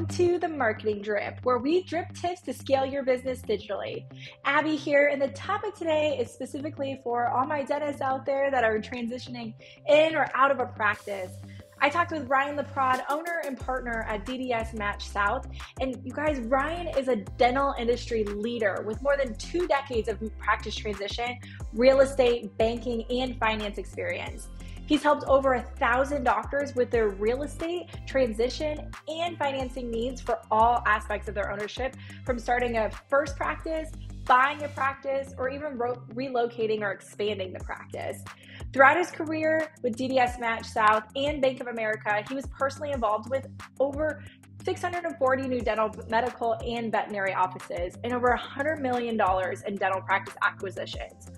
Welcome to the Marketing Drip, where we drip tips to scale your business digitally. Abbey here, and the topic today is specifically for all my dentists out there that are transitioning in or out of a practice. I talked with LaPrad, owner and partner at DDSmatch South, and you guys, Ryan is a dental industry leader with more than 2 decades of practice transition, real estate, banking, and finance experience. He's helped over 1,000 doctors with their real estate, transition, and financing needs for all aspects of their ownership, from starting a first practice, buying a practice, or even relocating or expanding the practice. Throughout his career with DDSmatch South and Bank of America, he was personally involved with over 640 new dental, medical, and veterinary offices and over $100 million in dental practice acquisitions.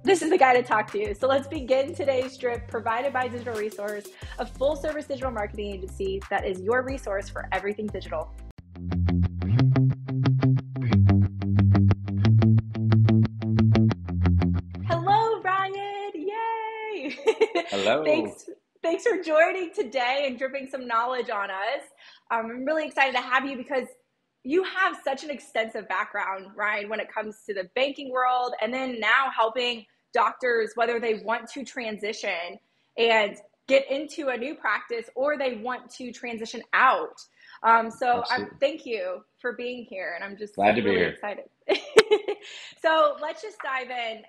This is the guy to talk to. So let's begin today's drip, provided by Digital Resource, a full-service digital marketing agency that is your resource for everything digital. Hello, Ryan. Yay! Hello. Thanks for joining today and dripping some knowledge on us. I'm really excited to have you because you have such an extensive background, Ryan, when it comes to the banking world, and then now helping doctors, whether they want to transition and get into a new practice or they want to transition out. Thank you for being here, and I'm just glad to be here. Excited. So let's just dive in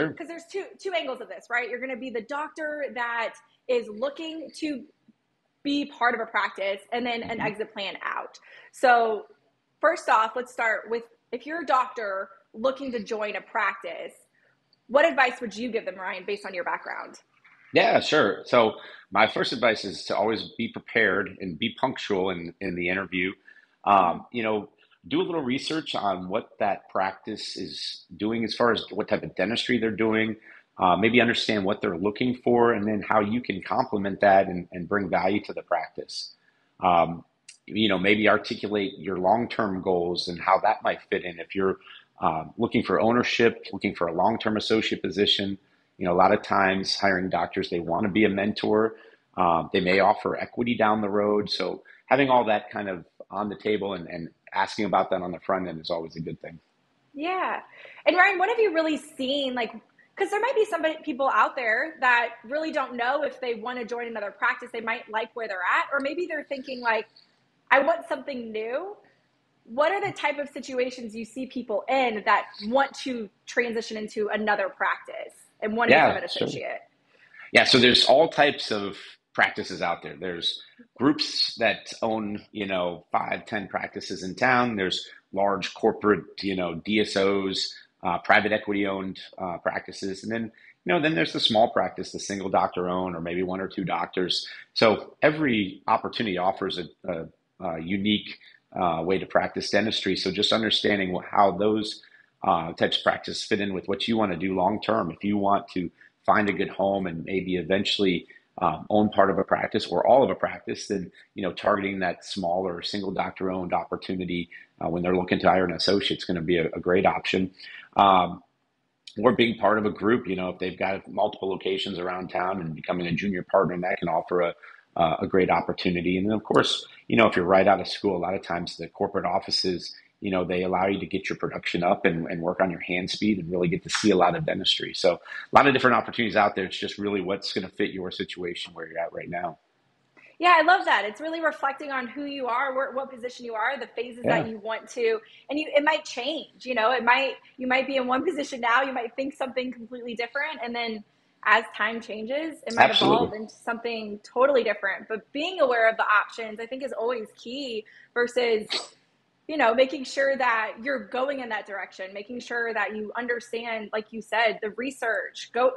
because there's two angles of this, right? You're going to be the doctor that is looking to be part of a practice and then an exit plan out. So first off, let's start with, if you're a doctor looking to join a practice, what advice would you give them, Ryan, based on your background? Yeah, sure. So my first advice is to always be prepared and be punctual in the interview. Do a little research on what that practice is doing as far as what type of dentistry they're doing. Maybe understand what they're looking for, and then how you can complement that and bring value to the practice. Maybe articulate your long-term goals and how that might fit in. If you're looking for ownership, looking for a long-term associate position, a lot of times hiring doctors, they want to be a mentor. They may offer equity down the road. So having all that kind of on the table and asking about that on the front end is always a good thing. Yeah. And Ryan, what have you really seen? Because there might be people out there that really don't know if they want to join another practice. They might like where they're at, or maybe they're thinking I want something new. What are the type of situations you see people in that want to transition into another practice and want to become an associate? Sure. Yeah, so there's all types of practices out there. There's groups that own, 5, 10 practices in town. There's large corporate, DSOs, private equity owned practices. And then there's the small practice, the single doctor owned, or maybe 1 or 2 doctors. So every opportunity offers a unique way to practice dentistry. So just understanding how those types of practice fit in with what you want to do long term. If you want to find a good home and maybe eventually own part of a practice or all of a practice, then targeting that smaller single doctor owned opportunity when they're looking to hire an associate is going to be a great option. Or being part of a group, if they've got multiple locations around town, and becoming a junior partner, and that can offer a great opportunity. And then, of course, if you're right out of school, a lot of times the corporate offices, they allow you to get your production up and work on your hand speed and really get to see a lot of dentistry. So a lot of different opportunities out there. It's just really what's going to fit your situation where you're at right now. Yeah, I love that. It's really reflecting on who you are, what position you are, the phases that you want to, and it might change. You might be in one position now, you might think something completely different, and then as time changes, it might evolve into something totally different. But being aware of the options, I think, is always key versus, making sure that you're going in that direction, making sure that you understand, like you said, the research, don't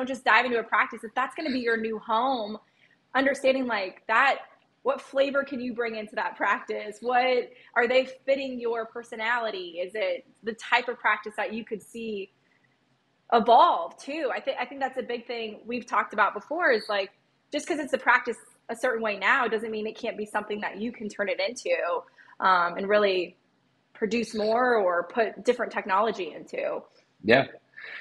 just dive into a practice. If that's going to be your new home, understanding what flavor can you bring into that practice? What are they fitting your personality? Is it the type of practice that you could see evolve too? I think that's a big thing we've talked about before, is just because it's a practice a certain way now doesn't mean it can't be something that you can turn it into and really produce more or put different technology into.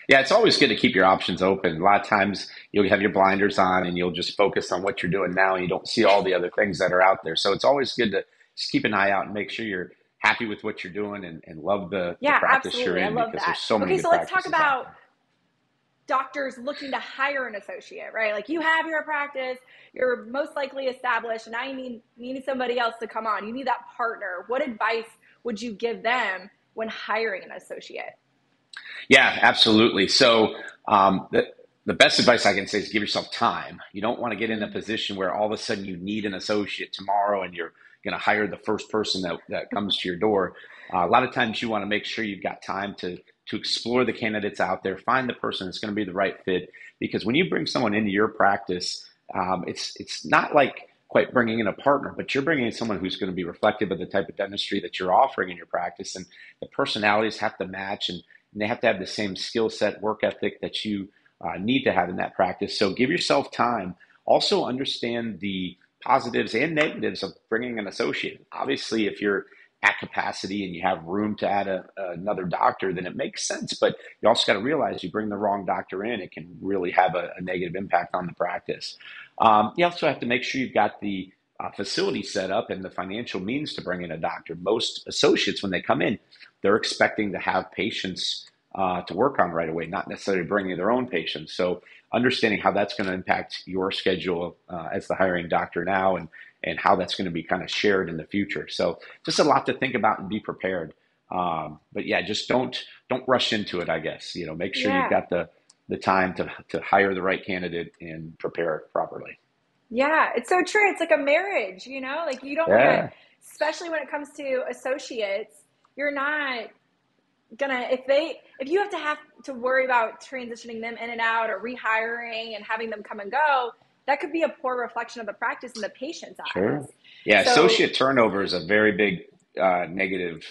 Yeah, it's always good to keep your options open. A lot of times you'll have your blinders on and you'll just focus on what you're doing now, and you don't see all the other things that are out there. So it's always good to just keep an eye out and make sure you're happy with what you're doing and love the Yeah, practice you're absolutely. I in, love because that. there's so many Okay, good so let's talk practices out about there. doctors looking to hire an associate, right? Like you have your practice, you're most likely established, and now you need somebody else to come on. You need that partner. What advice would you give them when hiring an associate? Yeah, absolutely. So the best advice I can say is give yourself time. You don't want to get in a position where all of a sudden you need an associate tomorrow and you're going to hire the first person that comes to your door. A lot of times you want to make sure you've got time to explore the candidates out there, find the person that's going to be the right fit. Because when you bring someone into your practice, it's not like quite bringing in a partner, but you're bringing in someone who's going to be reflective of the type of dentistry that you're offering in your practice, and the personalities have to match, and they have to have the same skill set, work ethic that you need to have in that practice. So give yourself time. Also understand the positives and negatives of bringing an associate. Obviously, if you're at capacity and you have room to add another doctor, then it makes sense. But you also got to realize you bring the wrong doctor in, it can really have a negative impact on the practice. You also have to make sure you've got the facility set up and the financial means to bring in a doctor. Most associates, when they come in, they're expecting to have patients to work on right away, not necessarily bringing their own patients. So understanding how that's going to impact your schedule as the hiring doctor now, and how that's going to be kind of shared in the future. So just a lot to think about and be prepared. But yeah, just don't rush into it, I guess. Make sure you've Yeah. got the time to hire the right candidate and prepare properly. Yeah, it's so true. It's like a marriage, like you don't want to, Yeah, especially when it comes to associates, you're not gonna, if you have to worry about transitioning them in and out or rehiring and having them come and go, that could be a poor reflection of the practice in the patient's eyes. sure. Yeah, So, associate turnover is a very big negative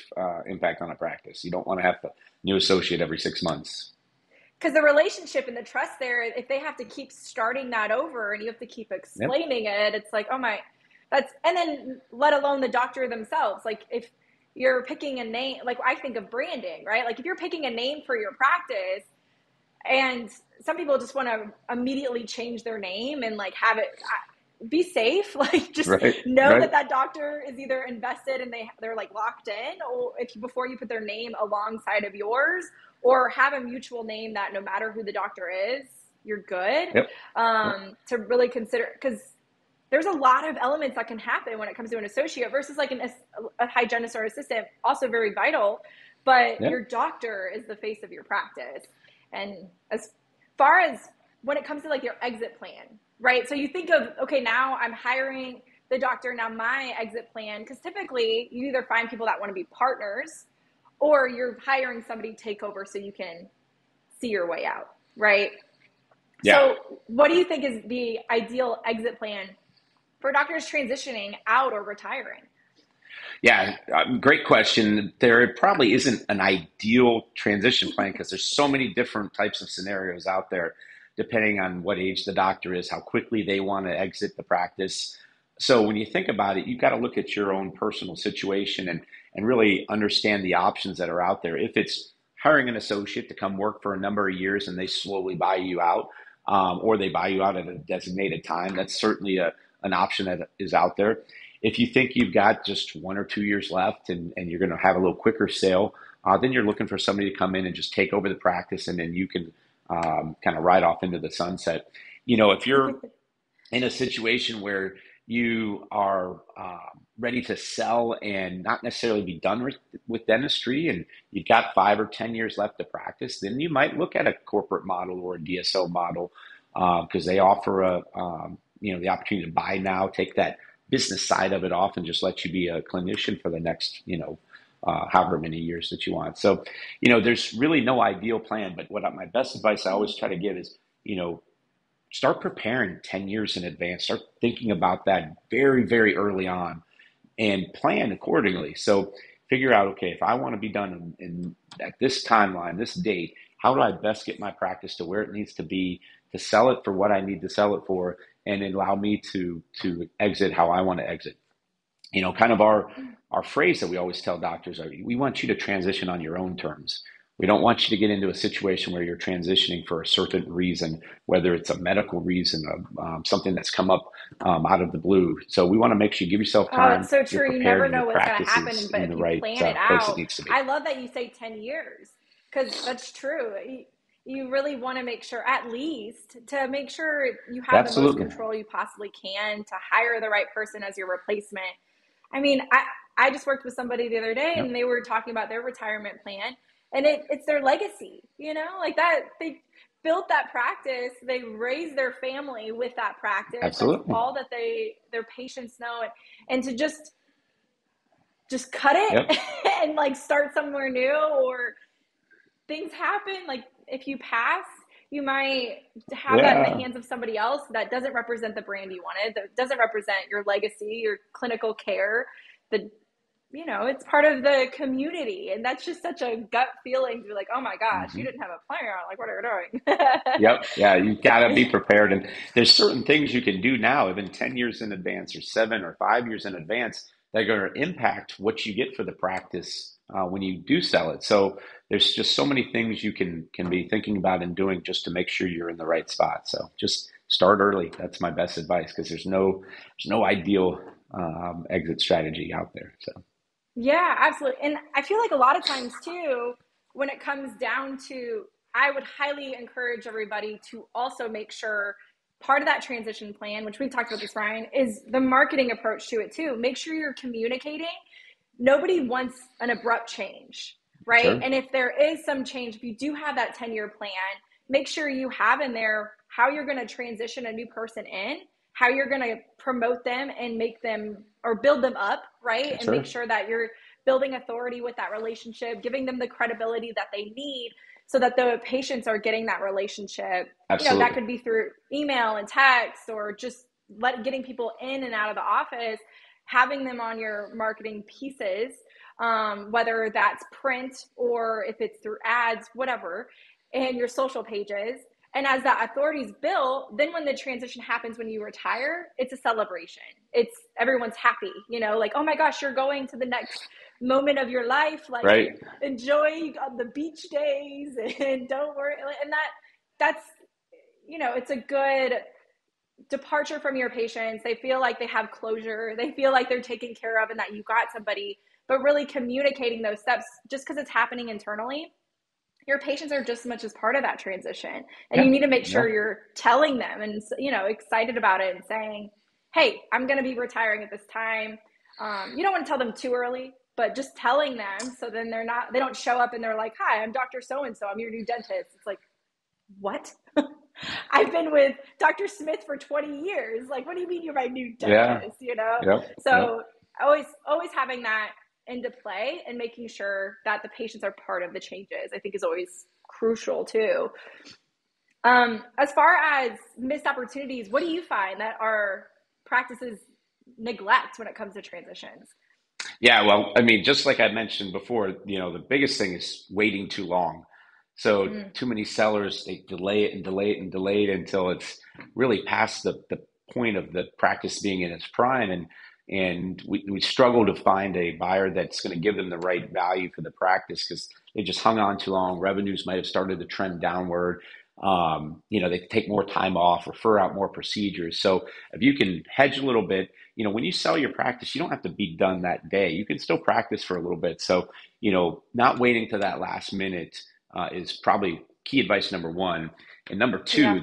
impact on a practice. You don't want to have a new associate every 6 months. because the relationship and the trust there, if they have to keep starting that over and you have to keep Yep. explaining it, it's like, oh my, and then let alone the doctor themselves. Like if you're picking a name, like I think of branding, right? Like if you're picking a name for your practice, and some people just want to immediately change their name and like have it be safe, like just Right. know Right. that doctor is either invested and they're like locked in, or if you, before you put their name alongside of yours, or have a mutual name that no matter who the doctor is, you're good. Yep. Yep. To really consider, because there's a lot of elements that can happen when it comes to an associate versus like a hygienist or assistant, also very vital, but Yep. your doctor is the face of your practice. And as far as when it comes to like your exit plan, right? So you think of, okay, now I'm hiring the doctor, now my exit plan, because typically you either find people that want to be partners or you're hiring somebody to take over so you can see your way out, right? Yeah. So what do you think is the ideal exit plan for doctors transitioning out or retiring? Yeah, great question. There probably isn't an ideal transition plan because there's so many different types of scenarios out there, depending on what age the doctor is, how quickly they want to exit the practice. So when you think about it, you've got to look at your own personal situation and really understand the options that are out there. If it's hiring an associate to come work for a number of years and they slowly buy you out, or they buy you out at a designated time, that's certainly an option that is out there. If you think you've got just 1 or 2 years left and you're going to have a little quicker sale, then you're looking for somebody to come in and just take over the practice, and then you can kind of ride off into the sunset. If you're in a situation where you are ready to sell and not necessarily be done with dentistry, and you've got 5 or 10 years left to practice, then you might look at a corporate model or a DSO model, because they offer the opportunity to buy now, take that business side of it off, and just let you be a clinician for the next however many years that you want. So there's really no ideal plan, but my best advice I always try to give is start preparing 10 years in advance. Start thinking about that very, very early on and plan accordingly. So figure out, okay, if I want to be done in at this timeline, this date, how do I best get my practice to where it needs to be to sell it for what I need to sell it for, and allow me to exit how I want to exit. Kind of our phrase that we always tell doctors are, we want you to transition on your own terms. We don't want you to get into a situation where you're transitioning for a certain reason, whether it's a medical reason, something that's come up out of the blue. So we want to make sure you give yourself Oh, time, it's so you're true. You prepared, never and your know what's going to practice happen, is but in if the you right plan it place it out, needs to be. I love that you say 10 years because that's true. You really want to make sure, at least, to make sure you have the most Absolutely. control you possibly can to hire the right person as your replacement. I mean, I just worked with somebody the other day and Yep. they were talking about their retirement plan, and it's their legacy, like that. They built that practice, they raised their family with that practice. That's Absolutely. all that their patients know. And to just cut it Yep. and like start somewhere new, or things happen, like if you pass, you might have that in the Yeah. hands of somebody else that doesn't represent the brand you wanted, that doesn't represent your legacy, your clinical care, the it's part of the community. And that's just such a gut feeling. You're like, oh my gosh, you hmm didn't have a plan. Like, what are you Yep. Yeah. You got to be doing? prepared. And there's certain things you can do now, even 10 years in advance or 7 or 5 years in advance, that are going to impact what you get for the practice when you do sell it. So there's just so many things you can be thinking about and doing just to make sure you're in the right spot. So just start early. That's my best advice because there's no ideal exit strategy out there. So Yeah, absolutely. And I feel like a lot of times too, when it comes down to, I would highly encourage everybody to also make sure part of that transition plan, which we've talked about this, Ryan, is the marketing approach to it too. Make sure you're communicating. Nobody wants an abrupt change, right? sure, And if there is some change, if you do have that 10-year plan, make sure you have in there how you're going to transition a new person in, how you're going to promote them and make them or build them up, right? And make sure, sure that you're building authority with that relationship, giving them the credibility that they need so that the patients are getting that relationship. That absolutely, could be through email and text, or just getting people in and out of the office, having them on your marketing pieces, whether that's print or if it's through ads, whatever, and your social pages. And as that authority is built, then when the transition happens, when you retire, it's a celebration. It's everyone's happy, like, oh my gosh, you're going to the next moment of your life. Like, right. enjoy the beach days and don't worry. And that's, it's a good departure from your patients. They feel like they have closure. They feel like they're taken care of and that you got somebody, but really communicating those steps just because it's happening internally. Your patients are just as much as part of that transition. And you Yeah, need to make yeah, sure you're telling them and, excited about it and saying, hey, I'm going to be retiring at this time. You don't want to tell them too early, but just telling them, so then they don't show up and they're like, hi, I'm Dr. So-and-so. I'm your new dentist. It's like, what? I've been with Dr. Smith for 20 years. Like, what do you mean you're my new yeah, dentist? yep, yep. So always having that into play and making sure that the patients are part of the changes, I think, is always crucial too. As far as missed opportunities, what do you find that our practices neglect when it comes to transitions? Yeah, well, I mean, just like I mentioned before, the biggest thing is waiting too long. So Mm, too many sellers, they delay it and delay it and delay it until it's really past the point of the practice being in its prime. And we struggle to find a buyer that's going to give them the right value for the practice because they just hung on too long. Revenues might have started to trend downward. They take more time off, refer out more procedures. So if you can hedge a little bit, when you sell your practice, you don't have to be done that day. You can still practice for a little bit. So, not waiting to that last minute is probably key advice number one. And number yeah. two,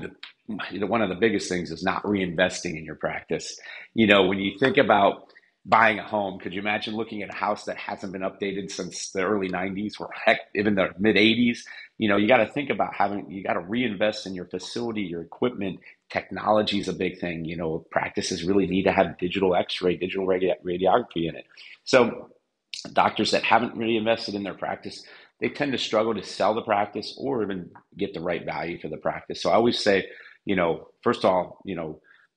one of the biggest things is not reinvesting in your practice. When you think about buying a home, could you imagine looking at a house that hasn't been updated since the early 90s or heck, even the mid 80s? You got to think about you got to reinvest in your facility, your equipment. Technology is a big thing. Practices really need to have digital x-ray, digital radiography in it. So doctors that haven't really invested in their practice, they tend to struggle to sell the practice or even get the right value for the practice. So I always say, first of all,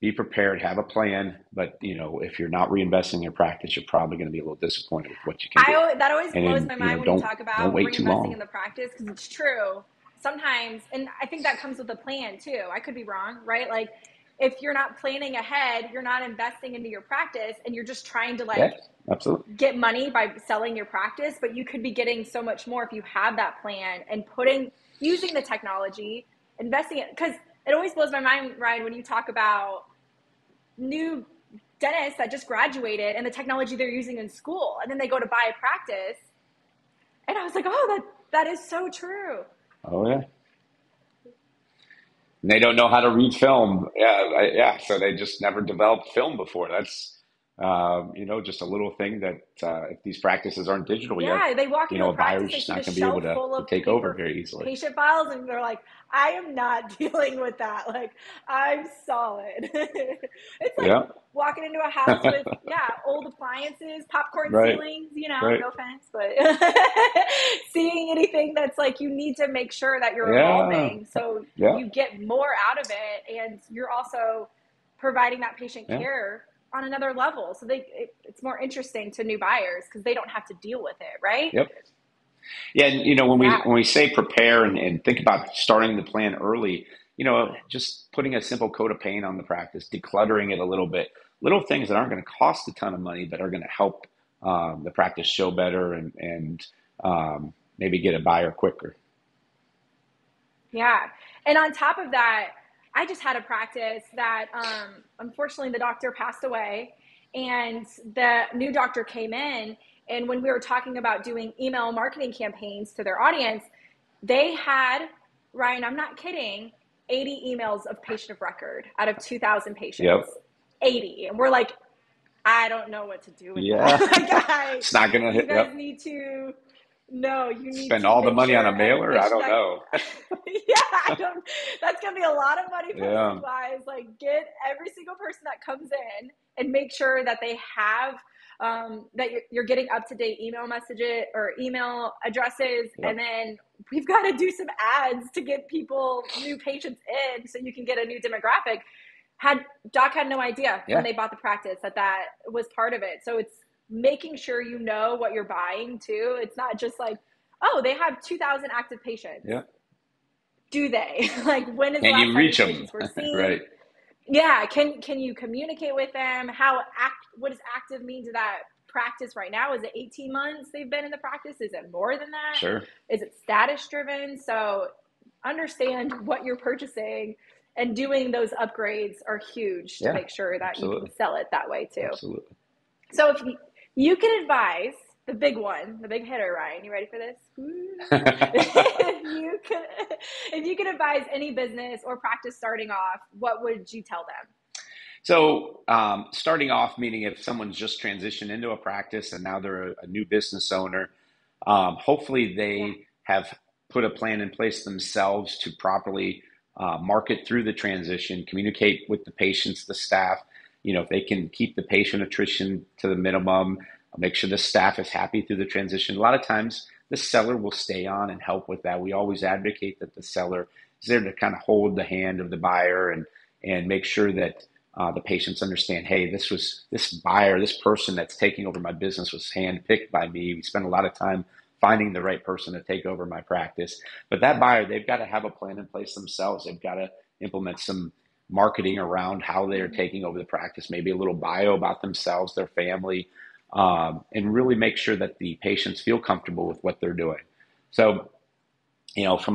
be prepared, have a plan, but if you're not reinvesting in your practice, you're probably going to be a little disappointed with what you can do. That always And blows then, my mind when you don't talk don't about wait too reinvesting in long. the practice, because it's true sometimes. And I think that comes with a plan too. I could be wrong, right? Like, if you're not planning ahead, you're not investing into your practice, and you're just trying to Yeah, like absolutely. get money by selling your practice, but you could be getting so much more if you have that plan and using the technology, investing it. Because it always blows my mind, Ryan, when you talk about new dentists that just graduated and the technology they're using in school, and then they go to buy a practice. And I was like, oh, that is so true. Oh yeah. And they don't know how to read film. Yeah. So they just never developed film before. That's, just a little thing that if these practices aren't digital yet, Yeah, they walk into a a practice, buyer's they just see the not going to be able shelf full to of take over paper very easily. patient files, and they're like, I am not dealing with that. Like, I'm solid. It's like Yeah. walking into a house with, old appliances, popcorn Right. ceilings, Right. no offense, but seeing anything that's like, you need to make sure that you're Yeah. evolving so Yeah. you get more out of it, and you're also providing that patient Yeah. care on another level. So it's more interesting to new buyers because they don't have to deal with it, right? Yep. Yeah, and when Yeah. we say prepare and think about starting the plan early, just putting a simple coat of paint on the practice, decluttering it a little bit, little things that aren't going to cost a ton of money, but are going to help the practice show better and maybe get a buyer quicker. Yeah. And on top of that, I just had a practice that unfortunately the doctor passed away, and the new doctor came in. And when we were talking about doing email marketing campaigns to their audience, they had, Ryan, I'm not kidding, 80 emails of patient of record out of 2,000 patients. Yep. 80. And we're like, I don't know what to do with Yeah. that. It's not going to You hit. guys Yep. need to, no, you need Spend to all the make money on a sure every mailer? I patient don't that, know. I don't, that's going to be a lot of money postage Yeah. wise. Like, get every single person that comes in and make sure that they have, that you're getting up-to-date email messages or email addresses. Yep. And then we've got to do some ads to get new patients in so you can get a new demographic. Doc had no idea when they bought the practice that was part of it. So it's making sure you know what you're buying too. It's not just like, oh, they have 2,000 active patients. Yeah. Do they? Like, when is the And last you time these reach them. patients were seen? Right. Yeah. Can you communicate with them? What does active mean to that practice right now? Is it 18 months they've been in the practice? Is it more than that? Sure. Is it status driven? So understand what you're purchasing, and doing those upgrades are huge to make sure that you can sell it that way too. Absolutely. So if you can advise the big one, the big hitter, Ryan, you ready for this? If you could advise any business or practice starting off, what would you tell them? So starting off, meaning if someone's just transitioned into a practice and now they're a new business owner, hopefully they have put a plan in place themselves to properly market through the transition, communicate with the patients, the staff. If they can keep the patient attrition to the minimum, make sure the staff is happy through the transition. A lot of times the seller will stay on and help with that. We always advocate that the seller is there to kind of hold the hand of the buyer and make sure that the patients understand, hey, this buyer, this person that's taking over my business was handpicked by me. We spend a lot of time finding the right person to take over my practice. But that buyer, they've got to have a plan in place themselves. They've got to implement some marketing around how they're taking over the practice, maybe a little bio about themselves, their family, and really make sure that the patients feel comfortable with what they're doing. So, if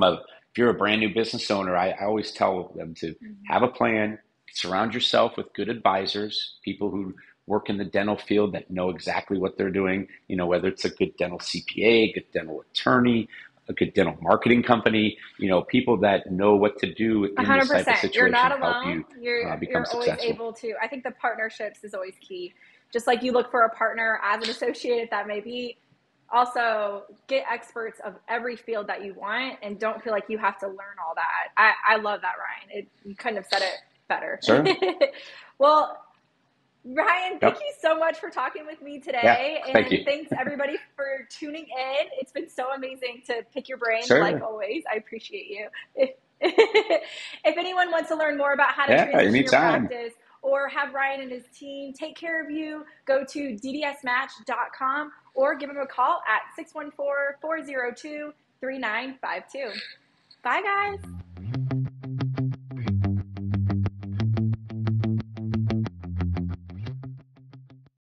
you're a brand new business owner, I always tell them to have a plan, surround yourself with good advisors, people who work in the dental field that know exactly what they're doing, whether it's a good dental CPA, good dental attorney, a good dental marketing company, people that know what to do in this type of 100%. situation You're not to help alone. you become You're always successful. able to. I think the partnerships is always key. Just like you look for a partner as an associate, if that may be, also get experts of every field that you want, and don't feel like you have to learn all that. I love that, Ryan. You couldn't have said it better. Sure. Well, Ryan, thank Yep. you so much for talking with me Yeah, today. thank And you. thanks everybody for tuning in. It's been so amazing to pick your brain, Sure. like always. I appreciate you. If anyone wants to learn more about how to transition your anytime. practice or have Ryan and his team take care of you, go to DDSmatch.com or give him a call at 614-402-3952. Bye, guys.